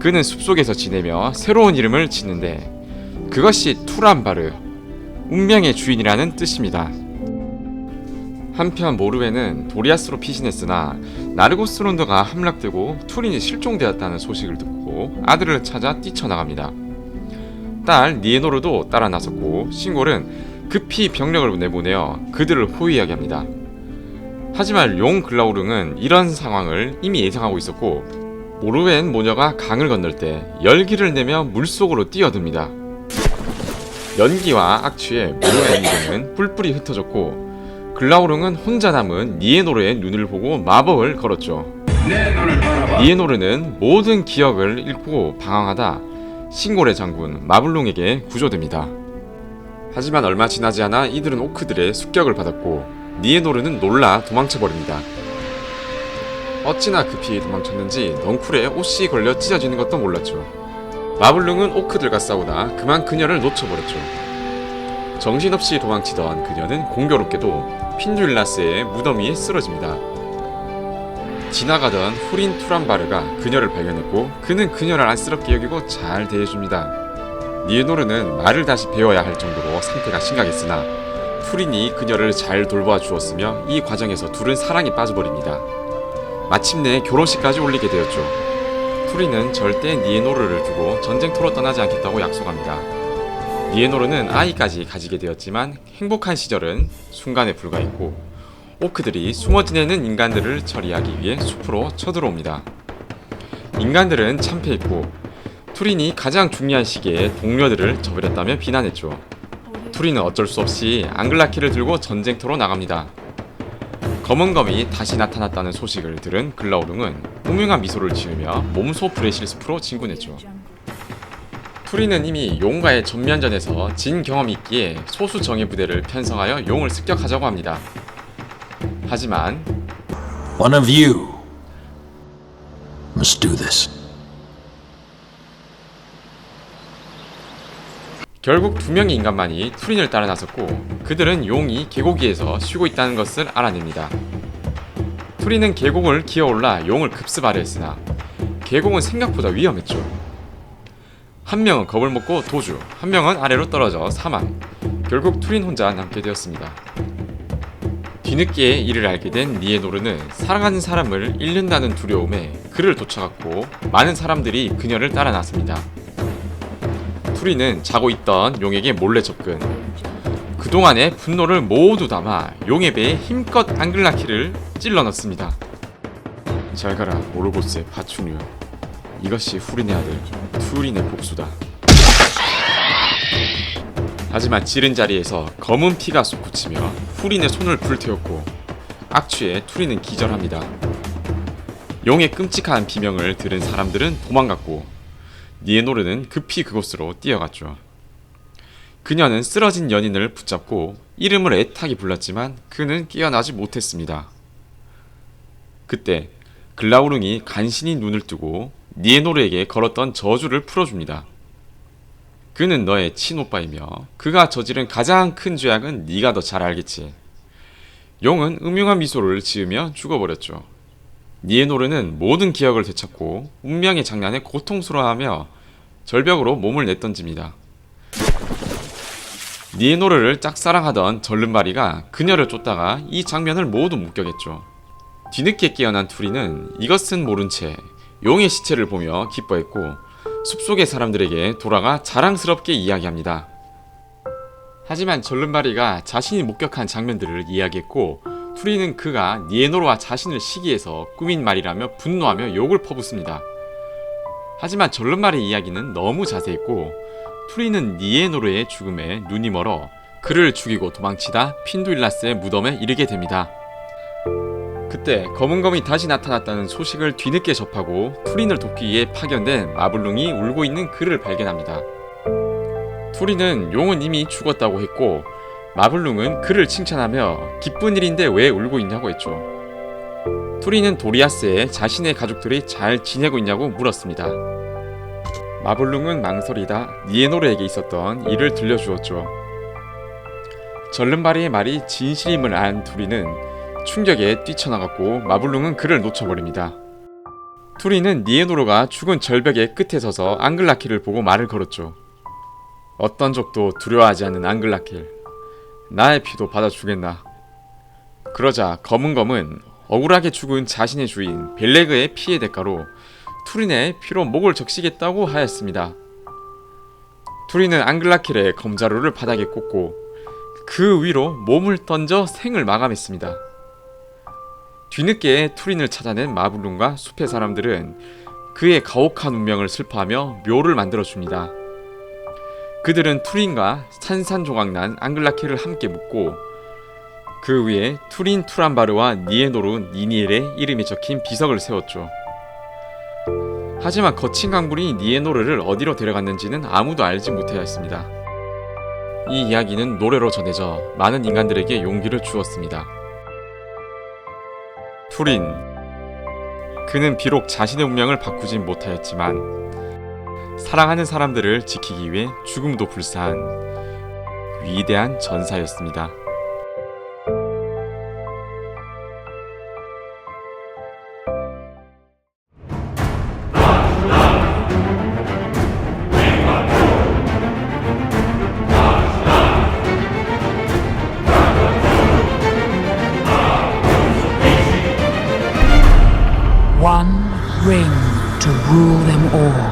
그는 숲속에서 지내며 새로운 이름을 짓는데 그것이 투란바르, 운명의 주인이라는 뜻입니다. 한편 모르웨는 도리아스로 피신했으나 나르고스론드가 함락되고 투린이 실종되었다는 소식을 듣고 아들을 찾아 뛰쳐나갑니다. 딸 니에노르도 따라 나섰고 신골은 급히 병력을 내보내어 그들을 호위하게 합니다. 하지만 용 글라우릉은 이런 상황을 이미 예상하고 있었고 모르웬 모녀가 강을 건널 때 열기를 내며 물속으로 뛰어듭니다. 연기와 악취에 모르웬 이름은 뿔뿔이 흩어졌고 글라우릉은 혼자 남은 니에노르의 눈을 보고 마법을 걸었죠. 니에노르는 모든 기억을 잃고 방황하다 신골의 장군 마블롱에게 구조됩니다. 하지만 얼마 지나지 않아 이들은 오크들의 습격을 받았고 니에노르는 놀라 도망쳐버립니다. 어찌나 급히 도망쳤는지 넝쿨에 옷이 걸려 찢어지는 것도 몰랐죠. 마블롱은 오크들과 싸우다 그만 그녀를 놓쳐버렸죠. 정신없이 도망치던 그녀는 공교롭게도 핀두일라스의 무덤 위에 쓰러집니다. 지나가던 후린 투란바르가 그녀를 발견했고 그는 그녀를 안쓰럽게 여기고 잘 대해줍니다. 니에노르는 말을 다시 배워야 할 정도로 상태가 심각했으나 투린이 그녀를 잘 돌봐 주었으며 이 과정에서 둘은 사랑에 빠져버립니다. 마침내 결혼식까지 올리게 되었죠. 투린은 절대 니에노르를 두고 전쟁터로 떠나지 않겠다고 약속합니다. 니에노르는 아이까지 가지게 되었지만 행복한 시절은 순간에 불과했고 오크들이 숨어 지내는 인간들을 처리하기 위해 숲으로 쳐들어옵니다. 인간들은 참패했고 투린이 가장 중요한 시기에 동료들을 저버렸다며 비난했죠. 투린은 어쩔 수 없이 앙글라키를 들고 전쟁터로 나갑니다. 검은 검이 다시 나타났다는 소식을 들은 글라우릉은 음흉한 미소를 지으며 몸소 브레실 숲으로 진군했죠. 투린은 이미 용과의 전면전에서 진 경험이 있기에 소수 정예 부대를 편성하여 용을 습격하자고 합니다. 하지만 One of you must do this. 결국 2명의 인간만이 투린을 따라 나섰고 그들은 용이 계곡위에서 쉬고 있다는 것을 알아냅니다. 투린은 계곡을 기어올라 용을 급습하려 했으나 계곡은 생각보다 위험했죠. 한 명은 겁을 먹고 도주, 한 명은 아래로 떨어져 사망. 결국 투린 혼자 남게 되었습니다. 뒤늦게 이를 알게 된 니에노르는 사랑하는 사람을 잃는다는 두려움에 그를 쫓아갔고 많은 사람들이 그녀를 따라 나섭니다. 투린은 자고 있던 용에게 몰래 접근. 그동안의 분노를 모두 담아 용의 배에 힘껏 앙글라키를 찔러 넣습니다. 잘 가라 모르고스의 파충류. 이것이 후린의 아들 투린의 복수다. 하지만 찌른 자리에서 검은 피가 솟구치며 후린의 손을 불태웠고 악취에 투린은 기절합니다. 용의 끔찍한 비명을 들은 사람들은 도망갔고 니에노르는 급히 그곳으로 뛰어갔죠. 그녀는 쓰러진 연인을 붙잡고 이름을 애타게 불렀지만 그는 깨어나지 못했습니다. 그때 글라우릉이 간신히 눈을 뜨고 니에노르에게 걸었던 저주를 풀어줍니다. 그는 너의 친오빠이며 그가 저지른 가장 큰 죄악은 네가 더 잘 알겠지. 용은 음흉한 미소를 지으며 죽어버렸죠. 니에노르는 모든 기억을 되찾고 운명의 장난에 고통스러워하며 절벽으로 몸을 내던집니다. 니에노르를 짝사랑하던 절름발이가 그녀를 쫓다가 이 장면을 모두 목격했죠. 뒤늦게 깨어난 투리는 이것은 모른 채 용의 시체를 보며 기뻐했고 숲속의 사람들에게 돌아가 자랑스럽게 이야기합니다. 하지만 절름발이가 자신이 목격한 장면들을 이야기했고 투리는 그가 니에노르와 자신을 시기해서 꾸민 말이라며 분노하며 욕을 퍼붓습니다. 하지만 절름발의 이야기는 너무 자세했고 투리는 니에노르의 죽음에 눈이 멀어 그를 죽이고 도망치다 핀두일라스의 무덤에 이르게 됩니다. 그때 검은검이 다시 나타났다는 소식을 뒤늦게 접하고 투린을 돕기 위해 파견된 마블룽이 울고 있는 그를 발견합니다. 투린은 용은 이미 죽었다고 했고 마블룽은 그를 칭찬하며 기쁜 일인데 왜 울고 있냐고 했죠. 투린은 도리아스에 자신의 가족들이 잘 지내고 있냐고 물었습니다. 마블룽은 망설이다 니에노르에게 있었던 일을 들려주었죠. 절름발이의 말이 진실임을 안 투린은 충격에 뛰쳐나갔고 마블룽은 그를 놓쳐버립니다. 투리는 니에노르가 죽은 절벽의 끝에 서서 앙글라키를 보고 말을 걸었죠. 어떤 적도 두려워하지 않는 앙글라킬, 나의 피도 받아주겠나. 그러자 검은 검은 억울하게 죽은 자신의 주인 벨레그의 피의 대가로 투린의 피로 목을 적시겠다고 하였습니다. 투린은 앙글라킬의 검자루를 바닥에 꽂고 그 위로 몸을 던져 생을 마감했습니다. 뒤늦게 투린을 찾아낸 마블룬과 숲의 사람들은 그의 가혹한 운명을 슬퍼하며 묘를 만들어줍니다. 그들은 투린과 산산조각난 앙글라킬을 함께 묻고 그 위에 투린 투란바르와 니에노르 니니엘의 이름이 적힌 비석을 세웠죠. 하지만 거친 강불이 니에노르를 어디로 데려갔는지는 아무도 알지 못하였습니다. 이 이야기는 노래로 전해져 많은 인간들에게 용기를 주었습니다. 투린, 그는 비록 자신의 운명을 바꾸진 못하였지만 사랑하는 사람들을 지키기 위해 죽음도 불사한 위대한 전사였습니다. One ring to rule them all.